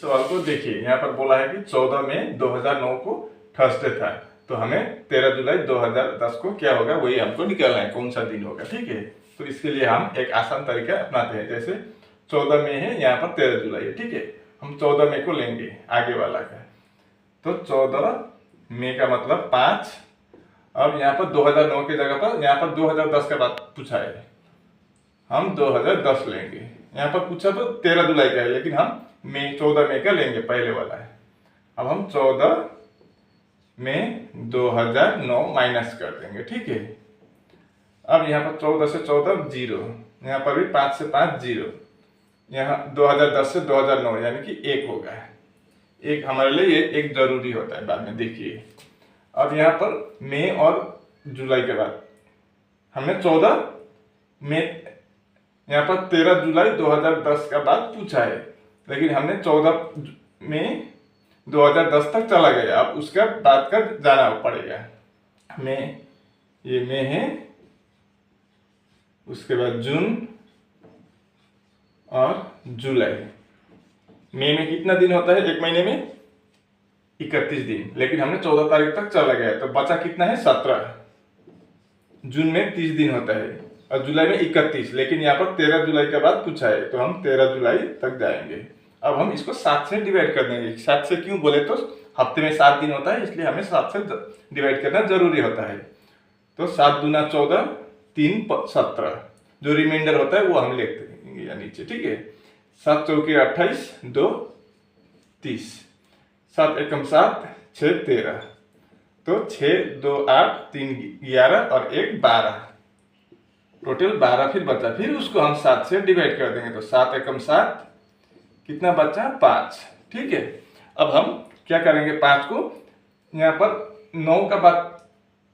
सवाल को देखिए, यहाँ पर बोला है कि 14 मई 2009 को थर्सडे था, तो हमें 13 जुलाई 2010 को क्या होगा वही हमको निकालना है, कौन सा दिन होगा। ठीक है, तो इसके लिए हम एक आसान तरीका अपनाते हैं। जैसे 14 मई है, यहाँ पर 13 जुलाई है। ठीक है, हम 14 मई को लेंगे आगे वाला का, तो 14 मई का मतलब 5। अब यहाँ पर 2009 की जगह पर यहाँ पर 2010 का बात पूछा है, हम 2010 लेंगे। यहाँ पर पूछा तो 13 जुलाई का है, लेकिन हम 14 मई का लेंगे, पहले वाला है। अब हम 14 मई 2009 माइनस कर देंगे। ठीक है, अब यहाँ पर 14 से 14 0, यहाँ पर भी 5 से 5 0, यहाँ 2010 से 2009 यानी कि 1 होगा। एक हमारे लिए ये एक जरूरी होता है, बाद में देखिए। अब यहाँ पर मई और जुलाई के बाद हमने 14 मई, यहाँ पर 13 जुलाई 2010 का बाद पूछा है, लेकिन हमने 14 मई 2010 तक चला गया। अब उसका बाद का जाना पड़ेगा। मई, ये मई है, उसके बाद जून और जुलाई। मई में कितना दिन होता है एक महीने में? 31 दिन, लेकिन हमने 14 तारीख तक चला गया, तो बचा कितना है? 17। जून में 30 दिन होता है और जुलाई में 31, लेकिन यहाँ पर 13 जुलाई के बाद पूछा है, तो हम 13 जुलाई तक जाएंगे। अब हम इसको 7 से डिवाइड कर देंगे। 7 से क्यों बोले तो हफ्ते में 7 दिन होता है, इसलिए हमें 7 से डिवाइड करना जरूरी होता है। तो 7 दूना 14, 3 17, जो रिमाइंडर होता है वो हम लिख देंगे या नीचे। ठीक है, 7 चौके 28, 2 30, 7 एकम 7, 6 13, तो 6 2 8, 3 11 और 1 12, टोटल 12 फिर बचा। फिर उसको हम 7 से डिवाइड कर देंगे, तो 7 एकम 7, कितना बचा? 5। ठीक है, अब हम क्या करेंगे? 5 को यहाँ पर 9 का बात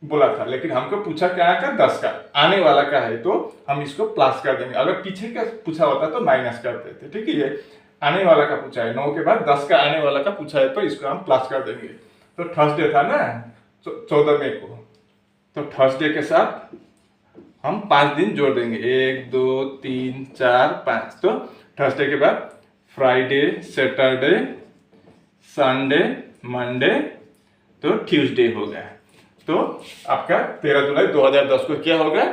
बोला था, लेकिन हमको पूछा क्या का? 10 का, आने वाला का है, तो हम इसको प्लस कर देंगे। अगर पीछे का पूछा होता तो माइनस कर देते। ठीक है, ये आने वाला का पूछा है, 9 के बाद 10 का आने वाला का पूछा है, तो इसको हम प्लस कर देंगे। तो थर्सडे था ना 14 मई को, तो थर्सडे के साथ हम 5 दिन जोड़ देंगे, 1 2 3 4 5। तो थर्सडे के बाद फ्राइडे, सैटरडे, संडे, मंडे, तो ट्यूसडे होगा। तो आपका 13 जुलाई 2010 को क्या होगा?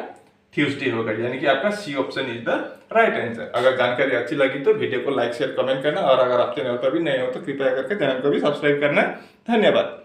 ट्यूसडे होगा, यानी कि आपका C option is the right answer. अगर जानकारी अच्छी लगी तो वीडियो को लाइक शेयर कमेंट करना, और अगर आप चैनल पर भी नए हो तो कृपया करके चैनल को भी सब्सक्राइब करना। धन्यवाद।